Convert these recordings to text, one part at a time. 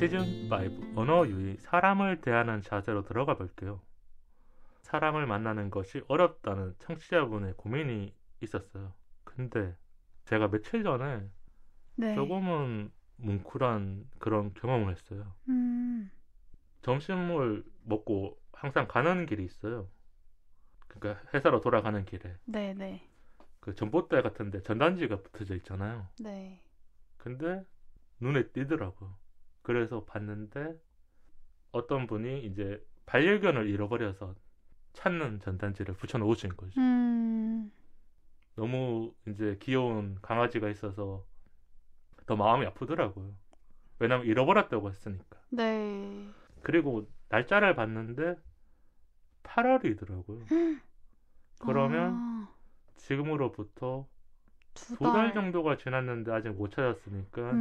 시즌5 언어 유희 사람을 대하는 자세로 들어가 볼게요. 사람을 만나는 것이 어렵다는 청취자분의 고민이 있었어요. 근데 제가 며칠 전에 네. 조금은 뭉클한 그런 경험을 했어요. 점심을 먹고 항상 가는 길이 있어요. 그러니까 회사로 돌아가는 길에 네네. 그 전봇대 같은데 전단지가 붙어져 있잖아요. 네. 근데 눈에 띄더라고요. 그래서 봤는데 어떤 분이 이제 반려견을 잃어버려서 찾는 전단지를 붙여놓으신 거죠. 너무 이제 귀여운 강아지가 있어서 더 마음이 아프더라고요. 왜냐면 잃어버렸다고 했으니까. 네. 그리고 날짜를 봤는데 8월이더라고요. 그러면 지금으로부터 두 2달 정도가 지났는데 아직 못 찾았으니까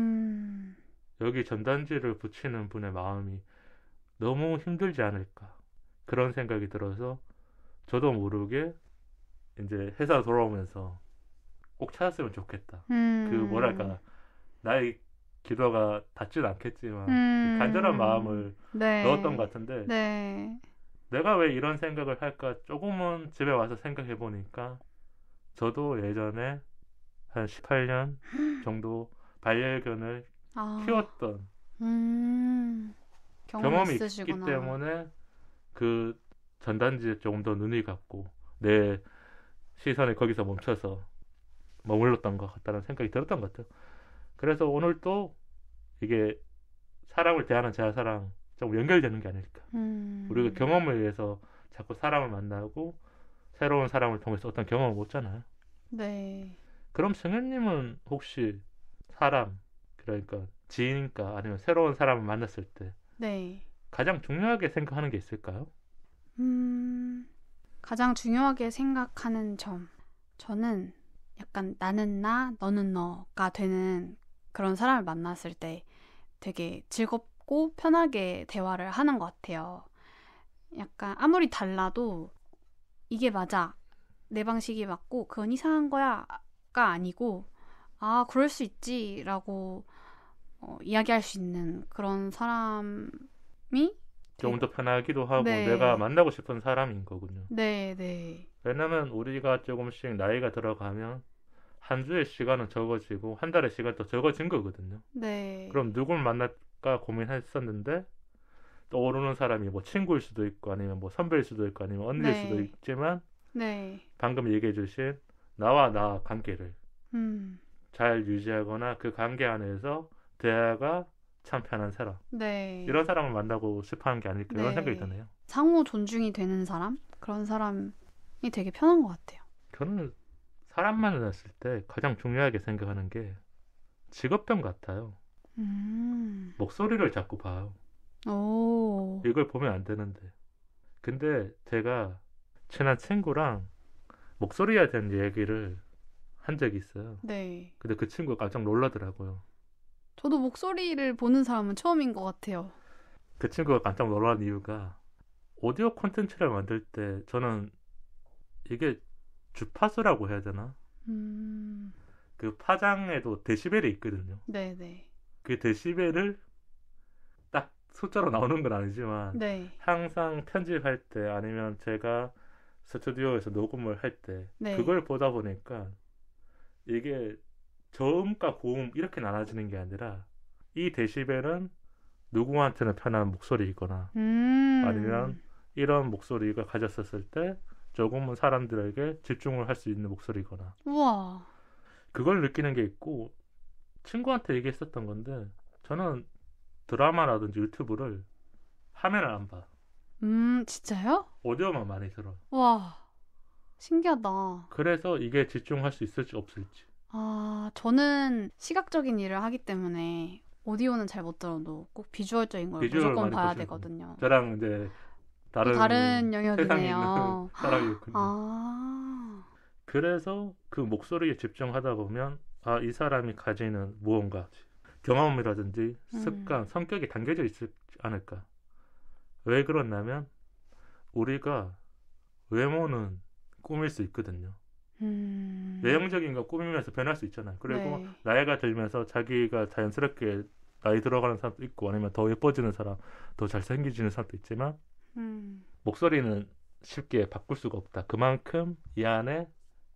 여기 전단지를 붙이는 분의 마음이 너무 힘들지 않을까 그런 생각이 들어서 저도 모르게 이제 회사 돌아오면서 꼭 찾았으면 좋겠다. 그 뭐랄까 나의 기도가 닿진 않겠지만 그 간절한 마음을 네. 넣었던 것 같은데 네. 내가 왜 이런 생각을 할까 조금은 집에 와서 생각해 보니까 저도 예전에 한 18년 정도 반려견을 키웠던 경험이 있으시구나. 있기 때문에 그 전단지에 조금 더 눈이 갔고 내 시선이 거기서 멈춰서 머물렀던 것 같다는 생각이 들었던 것 같아요. 그래서 오늘 또 이게 사람을 대하는 제사랑 좀 연결되는 게 아닐까. 우리가 경험을 위해서 자꾸 사람을 만나고 새로운 사람을 통해서 어떤 경험을 얻잖아요. 네. 그럼 승현님은 혹시 사람, 그러니까 지인인가 아니면 새로운 사람을 만났을 때 네. 가장 중요하게 생각하는 게 있을까요? 가장 중요하게 생각하는 점. 저는 약간 나는 나, 너는 너가 되는 그런 사람을 만났을 때 되게 즐겁고 편하게 대화를 하는 것 같아요. 약간 아무리 달라도 이게 맞아. 내 방식이 맞고 그건 이상한 거야가 아니고 아, 그럴 수 있지 라고 이야기할 수 있는 그런 사람이 조금 더 편하기도 하고 네. 내가 만나고 싶은 사람인 거군요. 네, 네. 왜냐면 우리가 조금씩 나이가 들어가면 한 주의 시간은 적어지고 한 달의 시간도 적어진 거거든요. 네. 그럼 누굴 만날까 고민했었는데 떠오르는 사람이 뭐 친구일 수도 있고 아니면 뭐 선배일 수도 있고 아니면 언니일 네. 수도 있지만 네. 방금 얘기해 주신 나와 나 관계를 잘 유지하거나 그 관계 안에서 대화가 참 편한 사람. 네. 이런 사람을 만나고 싶어 하는 게 아닐까 네. 이런 생각이 드네요. 상호 존중이 되는 사람? 그런 사람이 되게 편한 것 같아요. 저는 사람 만났을 때 가장 중요하게 생각하는 게 직업병 같아요. 목소리를 자꾸 봐요. 오. 이걸 보면 안 되는데. 근데 제가 친한 친구랑 목소리에 대한 얘기를 한 적이 있어요. 네. 근데 그 친구가 깜짝 놀라더라고요. 저도 목소리를 보는 사람은 처음인 것 같아요. 그 친구가 깜짝 놀란 이유가 오디오 콘텐츠를 만들 때 저는 이게 주파수라고 해야 되나? 그 파장에도 데시벨이 있거든요. 네네. 그 데시벨을 딱 숫자로 나오는 건 아니지만 네. 항상 편집할 때 아니면 제가 스튜디오에서 녹음을 할 때 네. 그걸 보다 보니까 이게 저음과 고음 이렇게 나눠지는 게 아니라 이 데시벨은 누구한테는 편한 목소리이거나 아니면 이런 목소리가 가졌었을 때 조금은 사람들에게 집중을 할 수 있는 목소리거나 우와. 그걸 느끼는 게 있고 친구한테 얘기했었던 건데 저는 드라마라든지 유튜브를 화면을 안 봐. 진짜요? 오디오만 많이 들어요. 와. 신기하다. 그래서 이게 집중할 수 있을지 없을지. 아, 저는 시각적인 일을 하기 때문에 오디오는 잘 못 들어도 꼭 비주얼적인 걸 비주얼 무조건 많이 봐야 보시고. 되거든요. 저랑 이제 다른 다른 세상에 있는 영역이네요. 사람이었군요. 아. 그래서 그 목소리에 집중하다 보면 아, 이 사람이 가지는 무언가 경험이라든지 습관, 성격이 담겨져 있지 않을까. 왜 그러냐면 우리가 외모는 꾸밀 수 있거든요. 외형적인 거 꾸미면서 변할 수 있잖아요. 그리고 네. 나이가 들면서 자기가 자연스럽게 나이 들어가는 사람도 있고 아니면 더 예뻐지는 사람, 더 잘생겨지는 사람도 있지만 목소리는 쉽게 바꿀 수가 없다. 그만큼 이 안에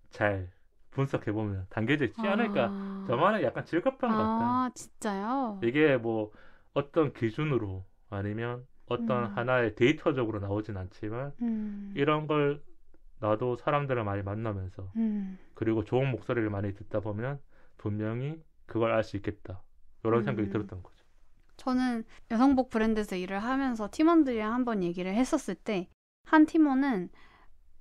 잘 분석해보면 담겨져 있지 않을까. 저만의 약간 즐겁던 것 같다. 진짜요? 이게 뭐 어떤 기준으로 아니면 어떤 하나의 데이터적으로 나오진 않지만 이런 걸 나도 사람들을 많이 만나면서 그리고 좋은 목소리를 많이 듣다 보면 분명히 그걸 알 수 있겠다. 이런 생각이 들었던 거죠. 저는 여성복 브랜드에서 일을 하면서 팀원들이랑 한번 얘기를 했었을 때 한 팀원은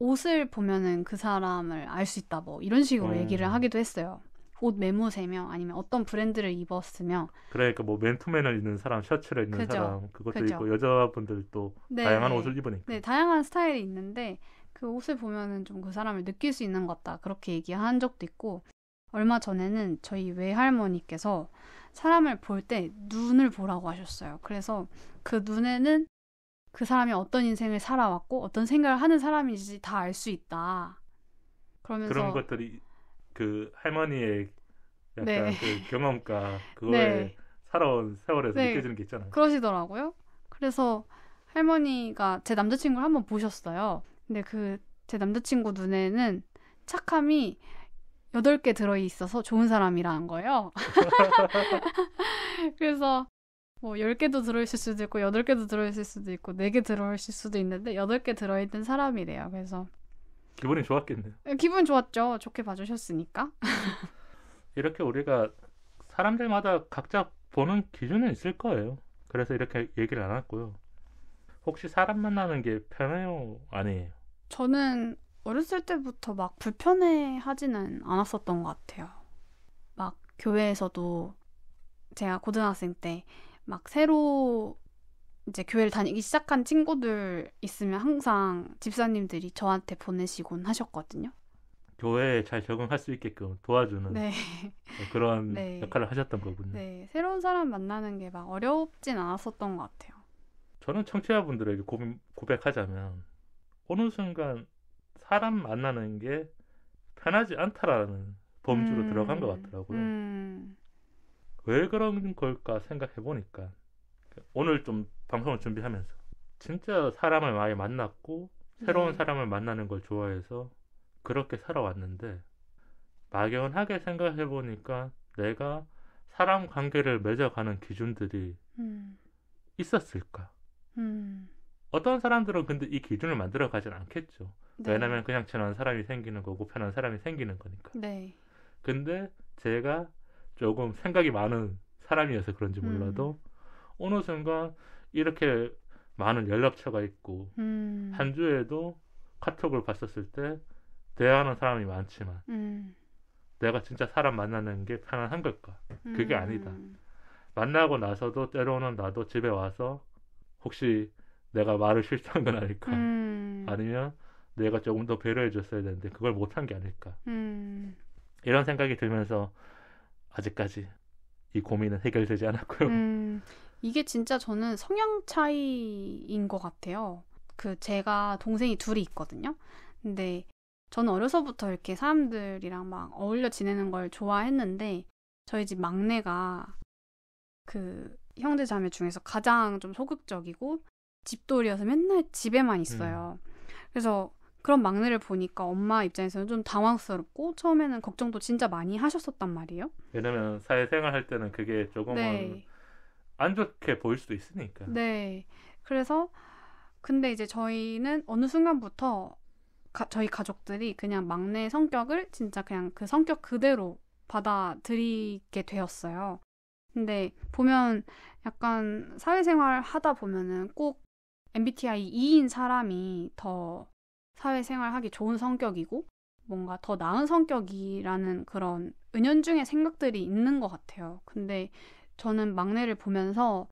옷을 보면은 그 사람을 알 수 있다 뭐 이런 식으로 얘기를 하기도 했어요. 옷 매무새며 아니면 어떤 브랜드를 입었으며 그러니까 뭐 맨투맨을 입는 사람, 셔츠를 입는 그죠. 사람 그것도 그죠. 있고 여자분들도 네. 다양한 옷을 입으니까. 네, 다양한 스타일이 있는데 그 옷을 보면은 좀 그 사람을 느낄 수 있는 것 같다. 그렇게 얘기한 적도 있고 얼마 전에는 저희 외할머니께서 사람을 볼 때 눈을 보라고 하셨어요. 그래서 그 눈에는 그 사람이 어떤 인생을 살아왔고 어떤 생각을 하는 사람인지 다 알 수 있다. 그러면서 그런 것들이 그 할머니의 약간 네. 그 경험과 그거에 네. 살아온 세월에서 네. 느껴지는 게 있잖아요. 그러시더라고요. 그래서 할머니가 제 남자친구를 한번 보셨어요. 근데 제 남자친구 눈에는 착함이 8개 들어있어서 좋은 사람이라는 거예요. 그래서 뭐 10개도 들어있을 수도 있고 8개도 들어있을 수도 있고 4개 들어있을 수도 있는데 8개 들어있는 사람이래요. 그래서 기분이 좋았겠네요. 기분 좋았죠. 좋게 봐주셨으니까. 이렇게 우리가 사람들마다 각자 보는 기준은 있을 거예요. 그래서 이렇게 얘기를 안 했고요. 혹시 사람 만나는 게 편해요? 아니에요? 저는 어렸을 때부터 막 불편해하지는 않았었던 것 같아요. 막 교회에서도 제가 고등학생 때 막 새로 이제 교회를 다니기 시작한 친구들 있으면 항상 집사님들이 저한테 보내시곤 하셨거든요. 교회에 잘 적응할 수 있게끔 도와주는 네. 그런 네. 역할을 하셨던 거군요. 네, 새로운 사람 만나는 게 막 어렵진 않았었던 것 같아요. 저는 청취자분들에게 고백하자면 어느 순간 사람 만나는 게 편하지 않다라는 범주로 들어간 것 같더라고요. 왜 그런 걸까 생각해 보니까 오늘 좀 방송을 준비하면서 진짜 사람을 많이 만났고 새로운 사람을 만나는 걸 좋아해서 그렇게 살아왔는데 막연하게 생각해 보니까 내가 사람 관계를 맺어가는 기준들이 있었을까? 어떤 사람들은 근데 이 기준을 만들어 가진 않겠죠. 네. 왜냐면 그냥 친한 사람이 생기는 거고 편한 사람이 생기는 거니까. 네. 근데 제가 조금 생각이 많은 사람이어서 그런지 몰라도 어느 순간 이렇게 많은 연락처가 있고 한 주에도 카톡을 봤었을 때 대화하는 사람이 많지만 내가 진짜 사람 만나는 게 편안한 걸까? 그게 아니다. 만나고 나서도 때로는 나도 집에 와서 혹시 내가 말을 실수한 건 아닐까? 아니면 내가 조금 더 배려해 줬어야 되는데 그걸 못한 게 아닐까? 이런 생각이 들면서 아직까지 이 고민은 해결되지 않았고요. 이게 진짜 저는 성향 차이인 것 같아요. 제가 동생이 둘이 있거든요. 근데 저는 어려서부터 이렇게 사람들이랑 막 어울려 지내는 걸 좋아했는데 저희 집 막내가 형제 자매 중에서 가장 좀 소극적이고 집돌이어서 맨날 집에만 있어요. 그래서 그런 막내를 보니까 엄마 입장에서는 좀 당황스럽고 처음에는 걱정도 진짜 많이 하셨었단 말이에요. 왜냐면 사회생활 할 때는 그게 조금은 안 좋게 보일 수도 있으니까. 네. 그래서 근데 이제 저희는 어느 순간부터 저희 가족들이 그냥 막내 성격을 진짜 그냥 그 성격 그대로 받아들이게 되었어요. 근데 보면 약간 사회생활 하다 보면은 꼭 MBTI 2인 사람이 더 사회생활 하기 좋은 성격이고 뭔가 더 나은 성격이라는 그런 은연중에 생각들이 있는 것 같아요. 근데 저는 막내를 보면서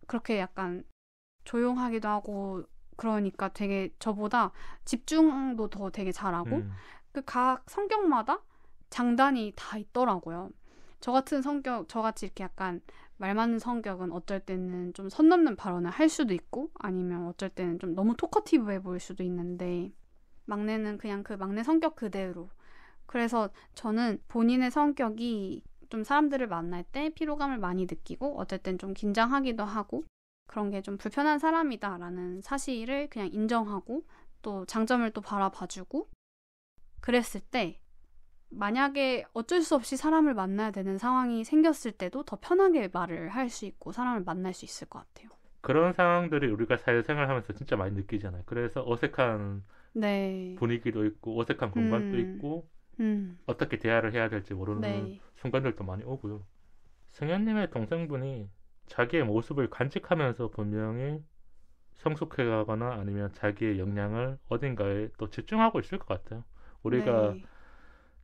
그렇게 약간 조용하기도 하고 그러니까 되게 저보다 집중도 더 되게 잘하고 각 성격마다 장단이 다 있더라고요. 저 같은 성격, 저같이 이렇게 약간 말 많은 성격은 어쩔 때는 좀 선 넘는 발언을 할 수도 있고 아니면 어쩔 때는 좀 너무 토커티브해 보일 수도 있는데 막내는 그냥 그 막내 성격 그대로. 그래서 저는 본인의 성격이 좀 사람들을 만날 때 피로감을 많이 느끼고 어쨌든 좀 긴장하기도 하고 그런 게 좀 불편한 사람이다라는 사실을 그냥 인정하고 또 장점을 또 바라봐주고 그랬을 때 만약에 어쩔 수 없이 사람을 만나야 되는 상황이 생겼을 때도 더 편하게 말을 할 수 있고 사람을 만날 수 있을 것 같아요. 그런 상황들이 우리가 사회생활하면서 진짜 많이 느끼잖아요. 그래서 어색한 네. 분위기도 있고 어색한 공간도 있고 어떻게 대화를 해야 될지 모르는 네. 순간들도 많이 오고요. 승현님의 동생분이 자기의 모습을 간직하면서 분명히 성숙해가거나 아니면 자기의 역량을 어딘가에 또 집중하고 있을 것 같아요. 우리가 네.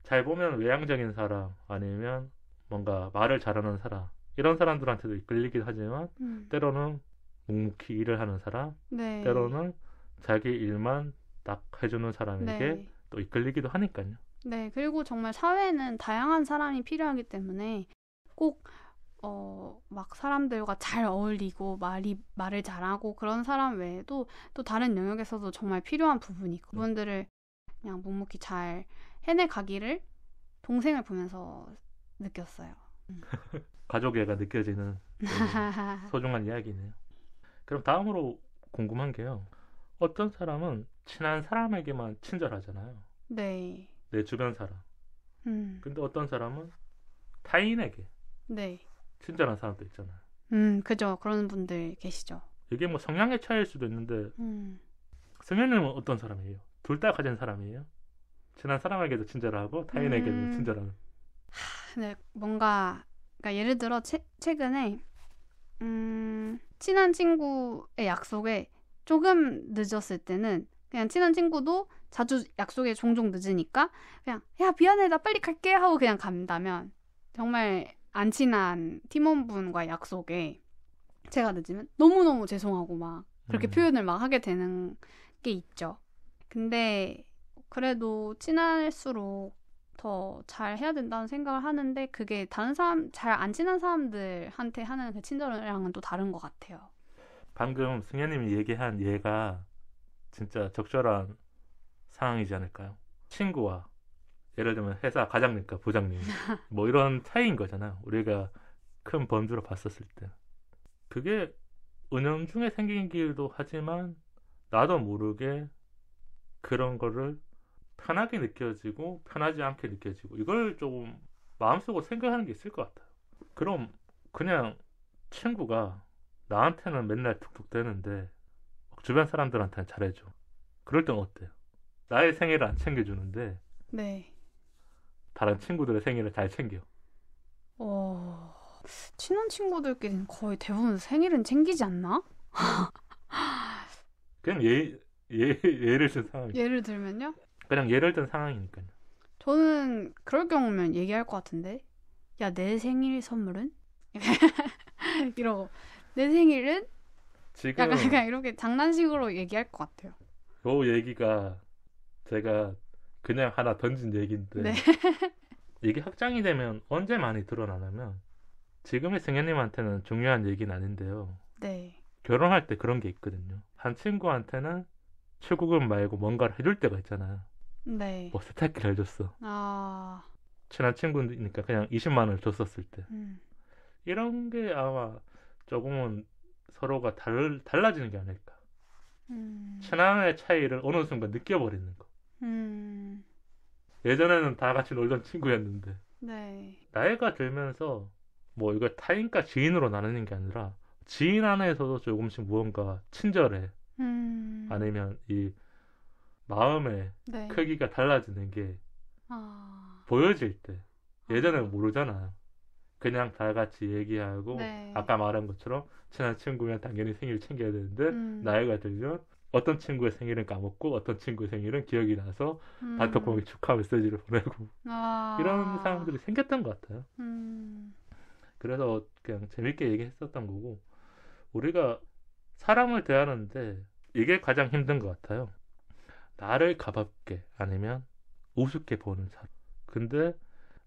잘 보면 외향적인 사람 아니면 뭔가 말을 잘하는 사람 이런 사람들한테도 이끌리긴 하지만 때로는 묵묵히 일을 하는 사람 네. 때로는 자기 일만 딱 해주는 사람에게 네. 또 이끌리기도 하니까요. 네, 그리고 정말 사회에는 다양한 사람이 필요하기 때문에 꼭 막 사람들과 잘 어울리고 말을 잘하고 그런 사람 외에도 또 다른 영역에서도 정말 필요한 부분이 그분들을 그냥 묵묵히 잘 해내가기를 동생을 보면서 느꼈어요. 가족애가 느껴지는 소중한 이야기네요. 그럼 다음으로 궁금한 게요. 어떤 사람은 친한 사람에게만 친절하잖아요. 네. 내 주변 사람. 근데 어떤 사람은 타인에게 네. 친절한 사람도 있잖아요. 그죠. 그런 분들 계시죠. 이게 뭐 성향의 차이일 수도 있는데 승현님은 어떤 사람이에요? 둘 다 가진 사람이에요? 친한 사람에게도 친절하고 타인에게도 친절하고. 네, 뭔가 그러니까 예를 들어 최근에 친한 친구의 약속에 조금 늦었을 때는 그냥 친한 친구도 자주 약속에 종종 늦으니까 그냥 야 미안해 나 빨리 갈게 하고 그냥 간다면 정말 안 친한 팀원분과 약속에 제가 늦으면 너무너무 죄송하고 막 그렇게 표현을 막 하게 되는 게 있죠. 근데 그래도 친할수록 더 잘 해야 된다는 생각을 하는데 그게 다른 사람 잘 안 친한 사람들한테 하는 그 친절이랑은 또 다른 것 같아요. 방금 승현님이 얘기한 예가 진짜 적절한 상황이지 않을까요? 친구와 예를 들면 회사 과장님과 부장님 뭐 이런 차이인 거잖아요. 우리가 큰 범주로 봤었을 때 그게 은연중에 생기기도 하지만 나도 모르게 그런 거를 편하게 느껴지고 편하지 않게 느껴지고 이걸 조금 마음속으로 생각하는 게 있을 것 같아요. 그럼 그냥 친구가 나한테는 맨날 툭툭 대는데 주변 사람들한테는 잘해줘. 그럴 땐 어때요? 나의 생일을 안 챙겨주는데 네. 다른 친구들의 생일을 잘 챙겨. 친한 친구들끼리는 거의 대부분 생일은 챙기지 않나? 그냥 예를 든 상황. 예를 들면요? 그냥 예를 든 상황이니까요. 저는 그럴 경우면 얘기할 것 같은데 야, 내 생일 선물은? 이러고 내 생일은? 지금 약간 그냥 이렇게 장난식으로 얘기할 것 같아요. 요 얘기가 제가 그냥 하나 던진 얘기인데 네. 이게 확장이 되면 언제 많이 드러나냐면 지금의 승현님한테는 중요한 얘기는 아닌데요. 네. 결혼할 때 그런 게 있거든요. 한 친구한테는 출국금 말고 뭔가를 해줄 때가 있잖아요. 네. 뭐 세탁기를 해줬어. 친한 친구니까 그냥 20만 원을 줬었을 때. 이런 게 아마 조금은 서로가 달라지는 게 아닐까. 친함의 차이를 어느 순간 느껴버리는 거. 예전에는 다 같이 놀던 친구였는데 네. 나이가 들면서 뭐 이거 타인과 지인으로 나누는 게 아니라 지인 안에서도 조금씩 무언가 친절해. 아니면 이 마음의 네. 크기가 달라지는 게 보여질 때 예전에는 모르잖아요. 그냥 다 같이 얘기하고 네. 아까 말한 것처럼 친한 친구면 당연히 생일 챙겨야 되는데 나이가 들면 어떤 친구의 생일은 까먹고 어떤 친구의 생일은 기억이 나서 단톡방에 축하 메시지를 보내고 이런 상황들이 생겼던 것 같아요. 그래서 그냥 재밌게 얘기했었던 거고 우리가 사람을 대하는데 이게 가장 힘든 것 같아요. 나를 가볍게 아니면 우습게 보는 사람. 근데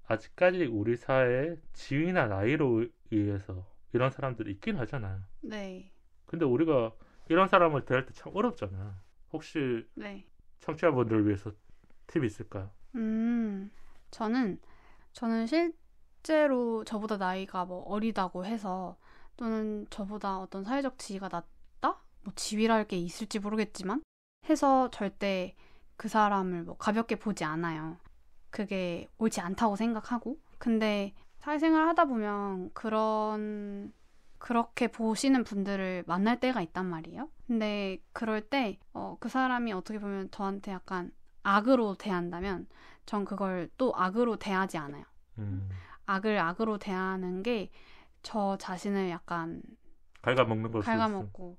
아직까지 우리 사회에 지위나 나이로 의해서 이런 사람들이 있긴 하잖아요. 네. 근데 우리가 이런 사람을 대할 때 참 어렵잖아요. 혹시 네. 청취자분들을 위해서 팁이 있을까요? 저는 실제로 저보다 나이가 뭐 어리다고 해서 또는 저보다 어떤 사회적 지위가 낮다? 뭐 지위랄 게 있을지 모르겠지만 해서 절대 그 사람을 뭐 가볍게 보지 않아요. 그게 옳지 않다고 생각하고. 근데 사회생활 하다 보면 그렇게 보시는 분들을 만날 때가 있단 말이에요. 근데 그럴 때 그 사람이 어떻게 보면 저한테 약간 악으로 대한다면 전 그걸 또 악으로 대하지 않아요. 악을 악으로 대하는 게 저 자신을 약간 갉아먹는 걸 갉아먹고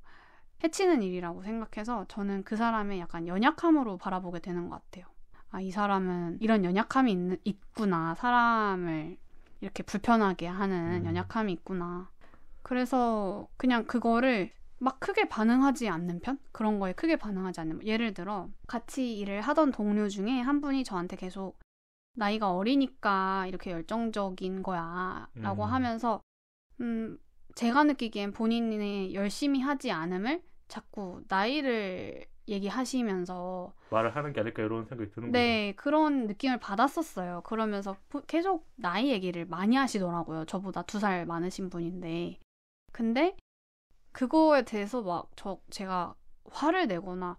해치는 일이라고 생각해서 저는 그 사람의 약간 연약함으로 바라보게 되는 것 같아요. 아, 이 사람은 이런 연약함이 있구나. 사람을 이렇게 불편하게 하는 연약함이 있구나. 그래서 그냥 그거를 막 크게 반응하지 않는 편? 그런 거에 크게 반응하지 않는 편. 예를 들어 같이 일을 하던 동료 중에 한 분이 저한테 계속 나이가 어리니까 이렇게 열정적인 거야 라고 하면서 제가 느끼기엔 본인이 열심히 하지 않음을 자꾸 나이를 얘기하시면서 말을 하는 게 아닐까 이런 생각이 드는 거예요. 네, 그런 느낌을 받았었어요. 그러면서 계속 나이 얘기를 많이 하시더라고요. 저보다 2살 많으신 분인데. 근데 그거에 대해서 막 제가 화를 내거나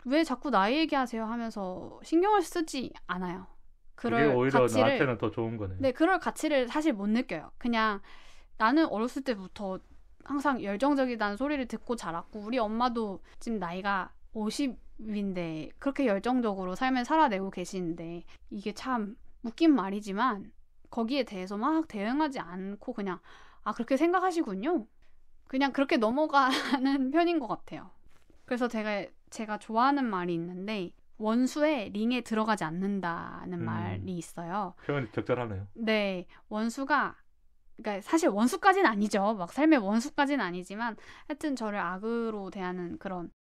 왜 자꾸 나이 얘기하세요 하면서 신경을 쓰지 않아요. 그게 오히려 나한테는 더 좋은 거네요. 네, 그럴 가치를 사실 못 느껴요. 그냥 나는 어렸을 때부터 항상 열정적이다는 소리를 듣고 자랐고 우리 엄마도 지금 나이가 50인데 그렇게 열정적으로 삶을 살아내고 계시는데 이게 참 웃긴 말이지만 거기에 대해서 막 대응하지 않고 그냥 그렇게 생각하시군요. 그냥 그렇게 넘어가는 편인 것 같아요. 그래서 제가 좋아하는 말이 있는데 원수의 링에 들어가지 않는다는 말이 있어요. 표현이 적절하네요. 네, 원수가 그러니까 사실 원수까지는 아니죠. 막 삶의 원수까지는 아니지만 하여튼 저를 악으로 대하는 그런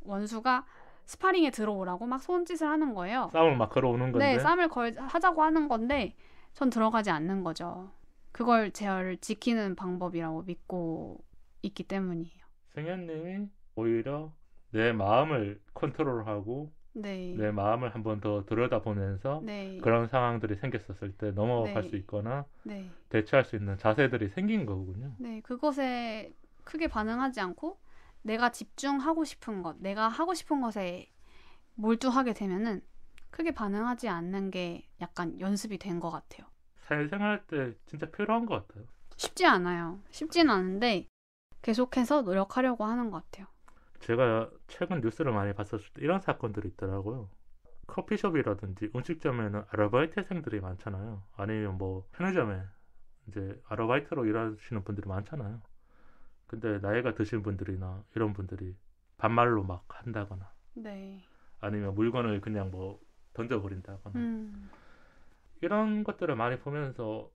원수가 스파링에 들어오라고 막 손짓을 하는 거예요. 싸움을 막 걸어오는 건데. 네, 싸움을 하자고 하는 건데 전 들어가지 않는 거죠. 그걸 저를 지키는 방법이라고 믿고 있기 때문이에요. 승현님이 오히려 내 마음을 컨트롤하고 네. 내 마음을 한 번 더 들여다보면서 네. 그런 상황들이 생겼었을 때 넘어갈 네. 수 있거나 네. 대처할 수 있는 자세들이 생긴 거군요. 네, 그것에 크게 반응하지 않고 내가 집중하고 싶은 것, 내가 하고 싶은 것에 몰두하게 되면은 크게 반응하지 않는 게 약간 연습이 된 것 같아요. 사회생활 때 진짜 필요한 것 같아요. 쉽지 않아요. 쉽진 않은데 계속해서 노력하려고 하는 것 같아요. 제가 최근 뉴스를 많이 봤었을 때 이런 사건들이 있더라고요. 커피숍이라든지 음식점에는 아르바이트생들이 많잖아요. 아니면 뭐 편의점에 이제 아르바이트로 일하시는 분들이 많잖아요. 근데 나이가 드신 분들이나 이런 분들이 반말로 막 한다거나 네. 아니면 물건을 그냥 뭐 던져버린다거나 이런 것들을 많이 보면서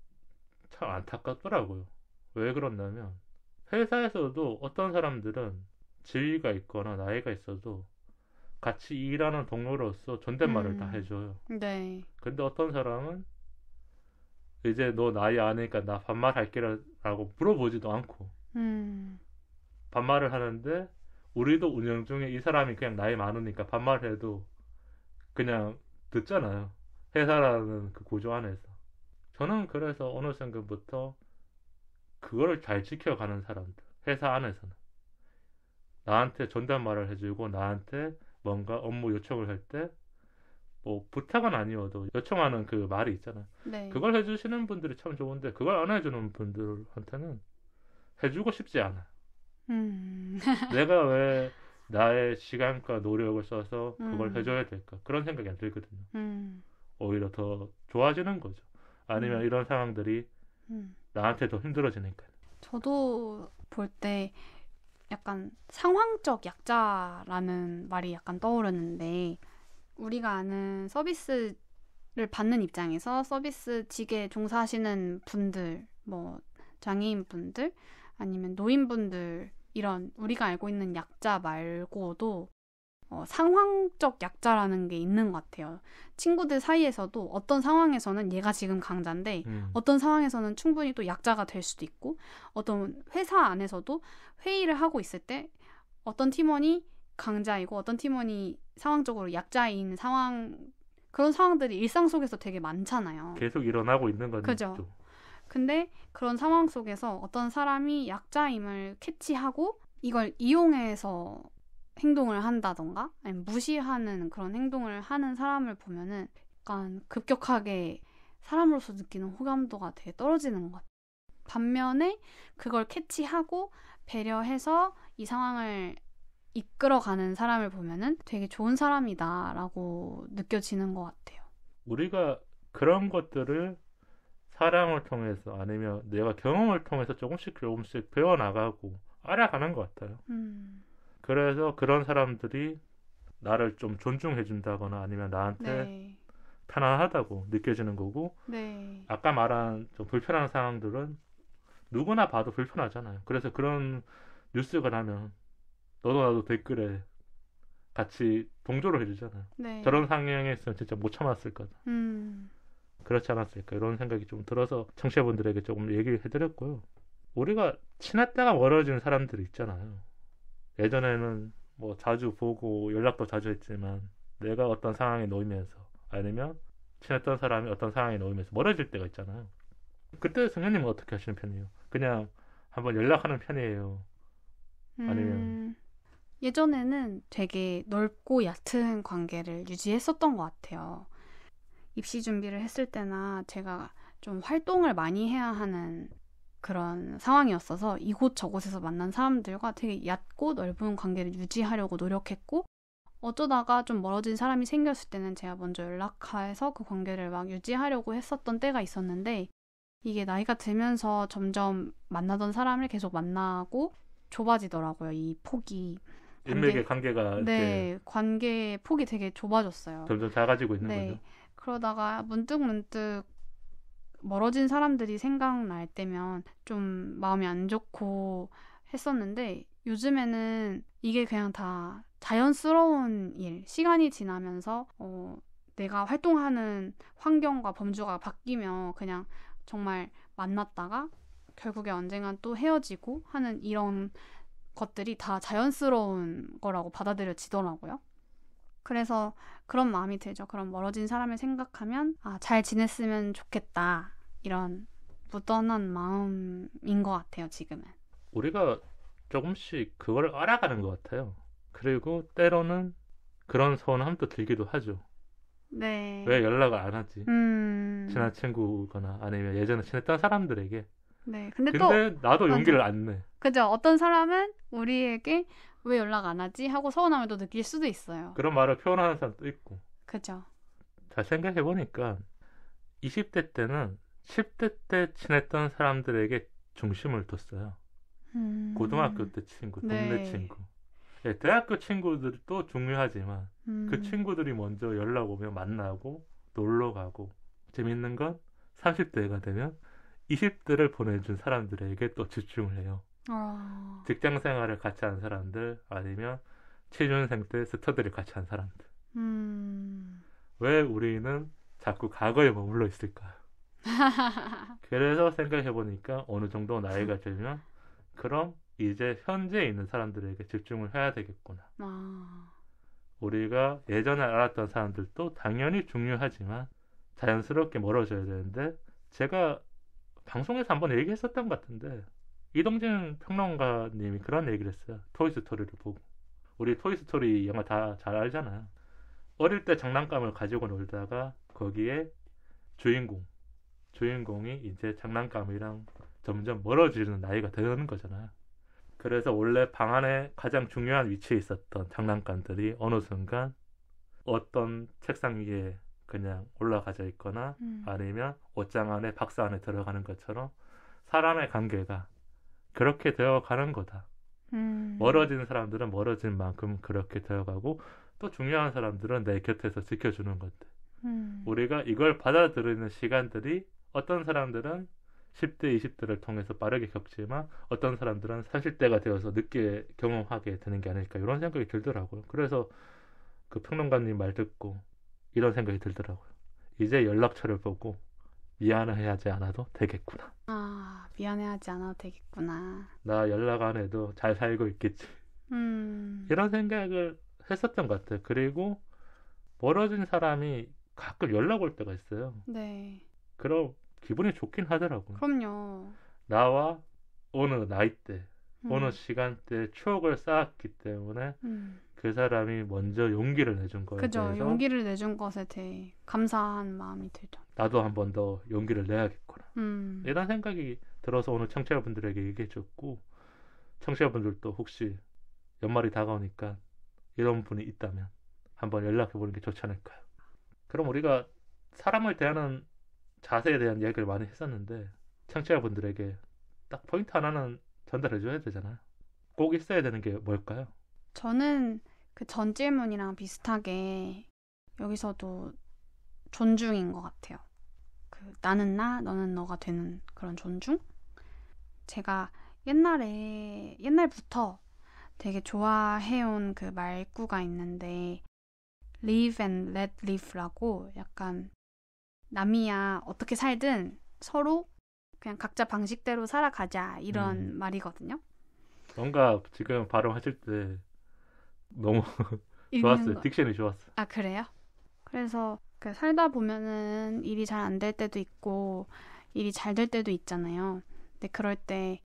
참 안타깝더라고요. 왜 그러냐면 회사에서도 어떤 사람들은 지위가 있거나 나이가 있어도 같이 일하는 동료로서 존댓말을 다 해줘요. 네. 근데 어떤 사람은 이제 너 나이 아니까 나 반말할게라고 물어보지도 않고 반말을 하는데 우리도 운영 중에 이 사람이 그냥 나이 많으니까 반말해도 그냥 듣잖아요. 회사라는 그 구조 안에서. 저는 그래서 어느 순간부터 그거를 잘 지켜가는 사람들, 회사 안에서는 나한테 존댓말을 해주고 나한테 뭔가 업무 요청을 할 때 뭐 부탁은 아니어도 요청하는 그 말이 있잖아요. 네. 그걸 해주시는 분들이 참 좋은데 그걸 안 해주는 분들한테는 해주고 싶지 않아. 내가 왜 나의 시간과 노력을 써서 그걸 해줘야 될까? 그런 생각이 안 들거든요. 오히려 더 좋아지는 거죠. 아니면 이런 상황들이 나한테 더 힘들어지니까. 저도 볼 때 약간 상황적 약자라는 말이 약간 떠오르는데 우리가 아는 서비스를 받는 입장에서 서비스직에 종사하시는 분들, 뭐 장애인분들 아니면 노인분들 이런 우리가 알고 있는 약자 말고도 상황적 약자라는 게 있는 것 같아요. 친구들 사이에서도 어떤 상황에서는 얘가 지금 강자인데 어떤 상황에서는 충분히 또 약자가 될 수도 있고 어떤 회사 안에서도 회의를 하고 있을 때 어떤 팀원이 강자이고 어떤 팀원이 상황적으로 약자인 상황 그런 상황들이 일상 속에서 되게 많잖아요. 계속 일어나고 있는 거죠. 그죠. 근데 그런 상황 속에서 어떤 사람이 약자임을 캐치하고 이걸 이용해서 행동을 한다던가 아니면 무시하는 그런 행동을 하는 사람을 보면은 약간 급격하게 사람으로서 느끼는 호감도가 되게 떨어지는 것 같아요. 반면에 그걸 캐치하고 배려해서 이 상황을 이끌어가는 사람을 보면은 되게 좋은 사람이다라고 느껴지는 것 같아요. 우리가 그런 것들을 사랑을 통해서 아니면 내가 경험을 통해서 조금씩 배워나가고 알아가는 것 같아요. 그래서 그런 사람들이 나를 좀 존중해준다거나 아니면 나한테 네. 편안하다고 느껴지는 거고 네. 아까 말한 좀 불편한 상황들은 누구나 봐도 불편하잖아요. 그래서 그런 뉴스가 나면 너도 나도 댓글에 같이 동조를 해주잖아요. 네. 저런 상황에 있으면 진짜 못 참았을 거다. 그렇지 않았을까 이런 생각이 좀 들어서 청취자분들에게 조금 얘기를 해드렸고요. 우리가 친했다가 멀어지는 사람들이 있잖아요. 예전에는 뭐 자주 보고 연락도 자주 했지만 내가 어떤 상황에 놓이면서 아니면 친했던 사람이 어떤 상황에 놓이면서 멀어질 때가 있잖아요. 그때 성현님은 어떻게 하시는 편이에요? 그냥 한번 연락하는 편이에요? 아니면 예전에는 되게 넓고 얕은 관계를 유지했었던 것 같아요. 입시 준비를 했을 때나 제가 좀 활동을 많이 해야 하는 그런 상황이었어서 이곳 저곳에서 만난 사람들과 되게 얕고 넓은 관계를 유지하려고 노력했고 어쩌다가 좀 멀어진 사람이 생겼을 때는 제가 먼저 연락해서 그 관계를 막 유지하려고 했었던 때가 있었는데 이게 나이가 들면서 점점 만나던 사람을 계속 만나고 좁아지더라고요. 이 폭이. 인맥의 관계가 네, 관계의 폭이 되게 좁아졌어요. 점점 작아지고 있는 네. 거죠. 그러다가 문득 멀어진 사람들이 생각날 때면 좀 마음이 안 좋고 했었는데 요즘에는 이게 그냥 다 자연스러운 일, 시간이 지나면서 내가 활동하는 환경과 범주가 바뀌면 그냥 정말 만났다가 결국에 언젠간 또 헤어지고 하는 이런 것들이 다 자연스러운 거라고 받아들여지더라고요. 그래서 그런 마음이 들죠. 그런 멀어진 사람을 생각하면 잘 지냈으면 좋겠다. 이런 무던한 마음인 것 같아요. 지금은. 우리가 조금씩 그걸 알아가는 것 같아요. 그리고 때로는 그런 서운함도 들기도 하죠. 네. 왜 연락을 안 하지? 친한 친구거나 아니면 예전에 친했던 사람들에게. 네. 근데 나도 용기를 안 내. 그죠. 어떤 사람은 우리에게 왜 연락 안 하지? 하고 서운함을 또 느낄 수도 있어요. 그런 말을 표현하는 사람도 있고. 그죠. 잘 생각해보니까 20대 때는 10대 때 친했던 사람들에게 중심을 뒀어요. 고등학교 때 친구, 동네 친구. 네, 대학교 친구들도 중요하지만 그 친구들이 먼저 연락 오면 만나고 놀러 가고 재밌는 건 30대가 되면 20대를 보내준 사람들에게 또 집중을 해요. 직장 생활을 같이 한 사람들 아니면 취준생 때 스터디를 같이 한 사람들. 왜 우리는 자꾸 과거에 머물러 있을까요? 그래서 생각해보니까 어느 정도 나이가 들면 그럼 이제 현재에 있는 사람들에게 집중을 해야 되겠구나. 우리가 예전에 알았던 사람들도 당연히 중요하지만 자연스럽게 멀어져야 되는데 제가 방송에서 한번 얘기했었던 것 같은데 이동진 평론가님이 그런 얘기를 했어요. 토이스토리를 보고. 우리 토이스토리 영화 다 잘 알잖아요. 어릴 때 장난감을 가지고 놀다가 거기에 주인공이 이제 장난감이랑 점점 멀어지는 나이가 되는 거잖아요. 그래서 원래 방 안에 가장 중요한 위치에 있었던 장난감들이 어느 순간 어떤 책상 위에 그냥 올라가져 있거나 아니면 옷장 안에 박스 안에 들어가는 것처럼 사람의 관계가 그렇게 되어가는 거다. 멀어지는 사람들은 멀어진 만큼 그렇게 되어가고 또 중요한 사람들은 내 곁에서 지켜주는 것들. 우리가 이걸 받아들이는 시간들이 어떤 사람들은 10대, 20대를 통해서 빠르게 겪지만 어떤 사람들은 30대가 되어서 늦게 경험하게 되는 게 아닐까 이런 생각이 들더라고요. 그래서 그 평론가님 말 듣고 이런 생각이 들더라고요. 이제 연락처를 보고 미안해하지 않아도 되겠구나. 미안해하지 않아도 되겠구나. 나 연락 안 해도 잘 살고 있겠지. 이런 생각을 했었던 것 같아요. 그리고 멀어진 사람이 가끔 연락 올 때가 있어요. 네. 그럼 기분이 좋긴 하더라고요. 그럼요. 나와 어느 나이대, 어느 시간대 추억을 쌓았기 때문에 그 사람이 먼저 용기를 내준 거에 그죠. 대해서 용기를 내준 것에 대해 감사한 마음이 들죠. 나도 한 번 더 용기를 내야겠구나. 이런 생각이 들어서 오늘 청취자분들에게 얘기해줬고, 청취자분들도 혹시 연말이 다가오니까 이런 분이 있다면 한번 연락해보는 게 좋지 않을까요? 그럼 우리가 사람을 대하는 자세에 대한 이야기를 많이 했었는데, 청취자분들에게 딱 포인트 하나는 전달해줘야 되잖아요. 꼭 있어야 되는 게 뭘까요? 저는 그 전 질문이랑 비슷하게 여기서도 존중인 것 같아요. 그 나는 나, 너는 너가 되는 그런 존중? 제가 옛날부터 되게 좋아해온 그 말구가 있는데 live and let live라고, 약간 남이야 어떻게 살든 서로 그냥 각자 방식대로 살아가자, 이런 말이거든요. 뭔가 지금 발음하실 때 너무 좋았어요. 딕션이 좋았어요. 아, 그래요? 그래서 그 살다 보면은 일이 잘 안 될 때도 있고 일이 잘 될 때도 있잖아요. 근데 그럴 때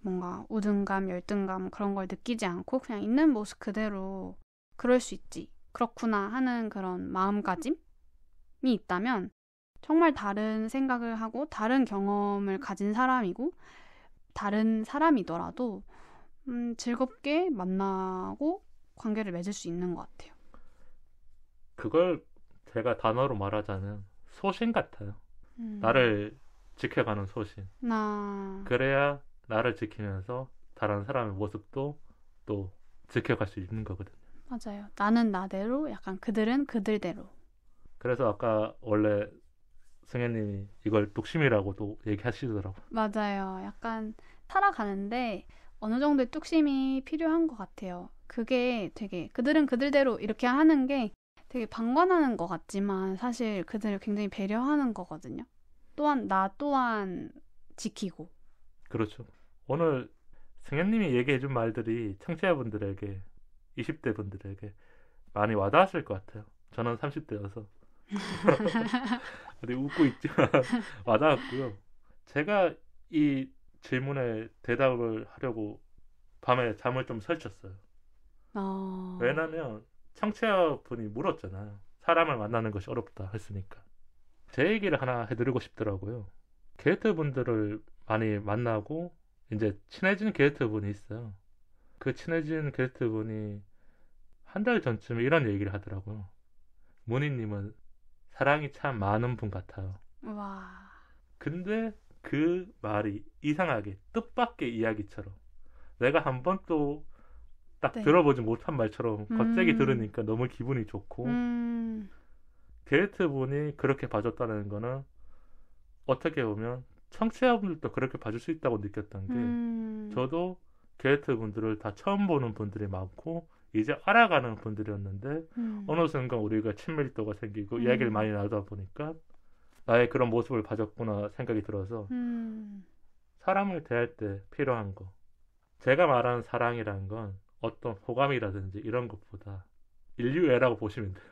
뭔가 우등감, 열등감 그런 걸 느끼지 않고 그냥 있는 모습 그대로 그럴 수 있지, 그렇구나 하는 그런 마음가짐이 있다면 정말 다른 생각을 하고 다른 경험을 가진 사람이고 다른 사람이더라도 즐겁게 만나고 관계를 맺을 수 있는 것 같아요. 그걸 제가 단어로 말하자면 소신 같아요. 나를 지켜가는 소신. 그래야 나를 지키면서 다른 사람의 모습도 또 지켜갈 수 있는 거거든요. 맞아요. 나는 나대로, 약간 그들은 그들대로. 그래서 아까 원래 승현님이 이걸 뚝심이라고도 얘기하시더라고요. 맞아요. 약간 살아가는데 어느 정도의 뚝심이 필요한 것 같아요. 그게 되게 그들은 그들대로 이렇게 하는 게 되게 방관하는 것 같지만 사실 그들을 굉장히 배려하는 거거든요. 또한 나 또한 지키고. 그렇죠. 오늘 승현님이 얘기해준 말들이 청취자분들에게, 20대 분들에게 많이 와닿았을 것 같아요. 저는 30대여서 어디 웃고 있지만 와닿았고요. 제가 이 질문에 대답을 하려고 밤에 잠을 좀 설쳤어요. 왜냐면 청취자분이 물었잖아요. 사람을 만나는 것이 어렵다 했으니까. 제 얘기를 하나 해드리고 싶더라고요. 게스트분들을 많이 만나고 이제 친해진 게스트분이 있어요. 그 친해진 게스트분이 한 달 전쯤에 이런 얘기를 하더라고요. 문희님은 사랑이 참 많은 분 같아요. 와. 근데 그 말이 이상하게 뜻밖의 이야기처럼 내가 한 번도 딱 들어보지 못한 말처럼 갑자기 들으니까 너무 기분이 좋고, 게스트분이 그렇게 봐줬다는 거는 어떻게 보면 청취자분들도 그렇게 봐줄 수 있다고 느꼈던 게, 저도 게스트분들을 다 처음 보는 분들이 많고 이제 알아가는 분들이었는데 어느 순간 우리가 친밀도가 생기고 이야기를 많이 나누다 보니까 나의 그런 모습을 봐줬구나 생각이 들어서 사람을 대할 때 필요한 거, 제가 말하는 사랑이라는 건 어떤 호감이라든지 이런 것보다 인류애라고 보시면 돼요.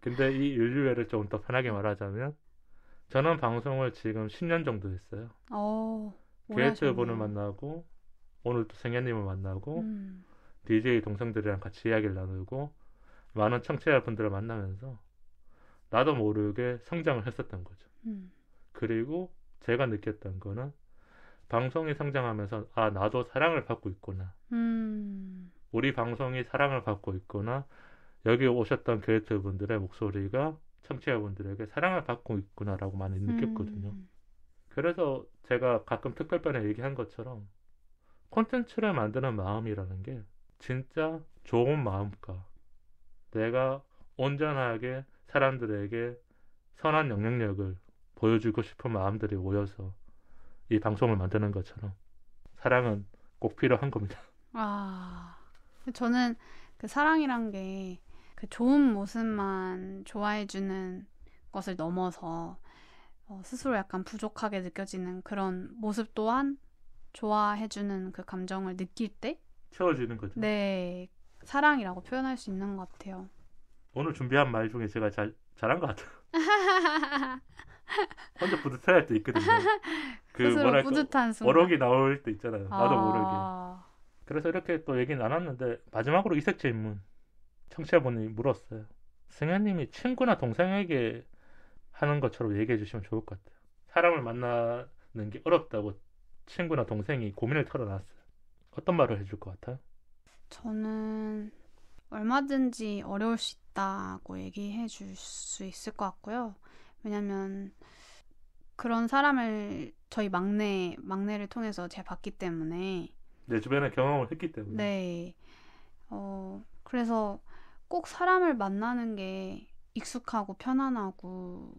근데 이 인류애를 좀 더 편하게 말하자면, 저는 방송을 지금 10년 정도 했어요. 게스트분을 만나고 오늘 또 승현님을 만나고 DJ 동생들이랑 같이 이야기를 나누고 많은 청취자분들을 만나면서 나도 모르게 성장을 했었던 거죠. 그리고 제가 느꼈던 거는 방송이 성장하면서 아, 나도 사랑을 받고 있구나. 우리 방송이 사랑을 받고 있구나. 여기 오셨던 게스트분들의 목소리가 청취자분들에게 사랑을 받고 있구나라고 많이 느꼈거든요. 그래서 제가 가끔 특별편에 얘기한 것처럼 콘텐츠를 만드는 마음이라는 게 진짜 좋은 마음과 내가 온전하게 사람들에게 선한 영향력을 보여주고 싶은 마음들이 모여서 이 방송을 만드는 것처럼 사랑은 꼭 필요한 겁니다. 저는 그 사랑이란 게 그 좋은 모습만 좋아해주는 것을 넘어서 스스로 약간 부족하게 느껴지는 그런 모습 또한 좋아해주는 그 감정을 느낄 때 채워주는 거죠. 네, 사랑이라고 표현할 수 있는 것 같아요. 오늘 준비한 말 중에 제가 잘한 것 같아요. 혼자 뿌듯할 때 있거든요. 그 스스로 뭐랄까 뿌듯한 순간. 어록이 나올 때 있잖아요. 나도 모르게. 아, 그래서 이렇게 또 얘기 나눴는데 마지막으로 이색 질문 청취자분이 물었어요. 승현님이 친구나 동생에게 하는 것처럼 얘기해 주시면 좋을 것 같아요. 사람을 만나는 게 어렵다고 친구나 동생이 고민을 털어놨어요. 어떤 말을 해줄 것 같아요? 저는 얼마든지 어려울 수 있다고 얘기해 줄 수 있을 것 같고요. 왜냐면 그런 사람을 저희 막내를 통해서 제가 봤기 때문에 내 주변에 경험을 했기 때문에. 네. 그래서 꼭 사람을 만나는 게 익숙하고 편안하고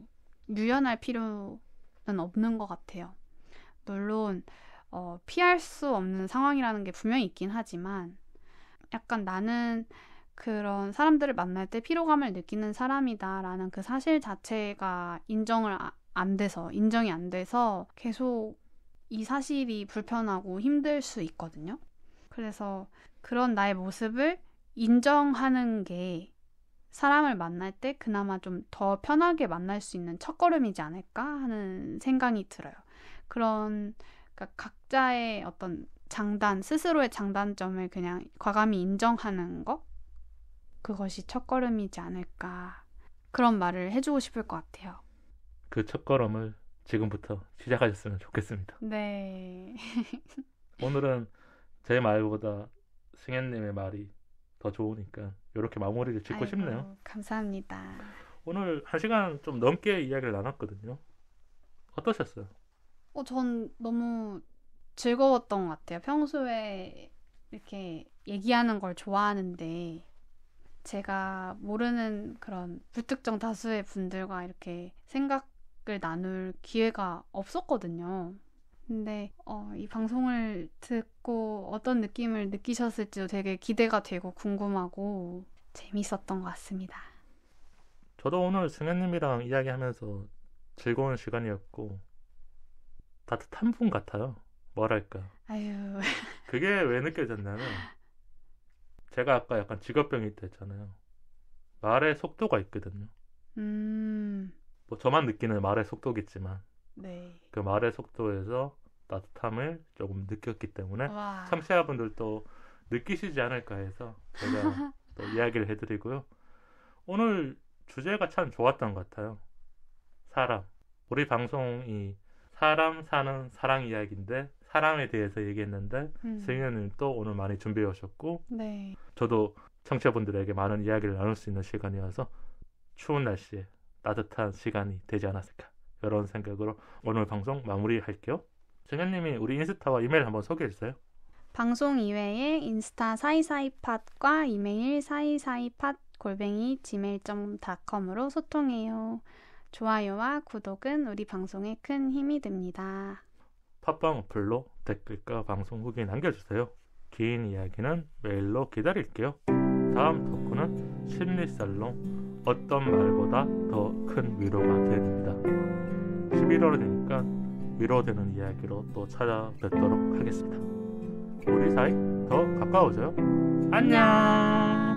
유연할 필요는 없는 것 같아요. 물론 피할 수 없는 상황이라는 게 분명히 있긴 하지만 약간 나는 그런 사람들을 만날 때 피로감을 느끼는 사람이다라는 그 사실 자체가 인정이 안 돼서 계속 이 사실이 불편하고 힘들 수 있거든요. 그래서 그런 나의 모습을 인정하는 게 사람을 만날 때 그나마 좀 더 편하게 만날 수 있는 첫걸음이지 않을까 하는 생각이 들어요. 그러니까 각자의 어떤 스스로의 장단점을 그냥 과감히 인정하는 것? 그것이 첫걸음이지 않을까. 그런 말을 해주고 싶을 것 같아요. 그 첫걸음을 지금부터 시작하셨으면 좋겠습니다. 네. 오늘은 제 말보다 승현님의 말이 더 좋으니까 이렇게 마무리를 짓고 싶네요. 감사합니다. 오늘 1시간 좀 넘게 이야기를 나눴거든요. 어떠셨어요? 전 너무 즐거웠던 것 같아요. 평소에 이렇게 얘기하는 걸 좋아하는데 제가 모르는 그런 불특정 다수의 분들과 이렇게 생각을 나눌 기회가 없었거든요. 근데 이 방송을 듣고 어떤 느낌을 느끼셨을지도 되게 기대가 되고 궁금하고 재밌었던 것 같습니다. 저도 오늘 승현님이랑 이야기하면서 즐거운 시간이었고 따뜻한 분 같아요. 뭐랄까. 아유. 그게 왜 느껴졌냐면 제가 아까 약간 직업병이 있다 했잖아요. 말의 속도가 있거든요. 뭐 저만 느끼는 말의 속도겠지만 네. 그 말의 속도에서 따뜻함을 조금 느꼈기 때문에 와. 청취자분들도 느끼시지 않을까 해서 제가 또 이야기를 해드리고요. 오늘 주제가 참 좋았던 것 같아요. 사람. 우리 방송이 사람 사는 사랑 이야기인데 사람에 대해서 얘기했는데 승현님 또 오늘 많이 준비해 오셨고 네. 저도 청취자분들에게 많은 이야기를 나눌 수 있는 시간이어서 추운 날씨에 따뜻한 시간이 되지 않았을까 이런 생각으로 오늘 방송 마무리할게요. 승현님이 우리 인스타와 이메일 한번 소개해주세요. 방송 이외에 인스타 사이사이팟과 이메일 사이사이팟@gmail.com으로 소통해요. 좋아요와 구독은 우리 방송에 큰 힘이 됩니다. 팟빵 어플로 댓글과 방송 후기 남겨주세요. 긴 이야기는 메일로 기다릴게요. 다음 토크는 심리살롱 어떤 말보다 더 큰 위로가 됩니다. 11월이니까 위로되는 이야기로 또 찾아뵙도록 하겠습니다. 우리 사이 더 가까워져요. 안녕.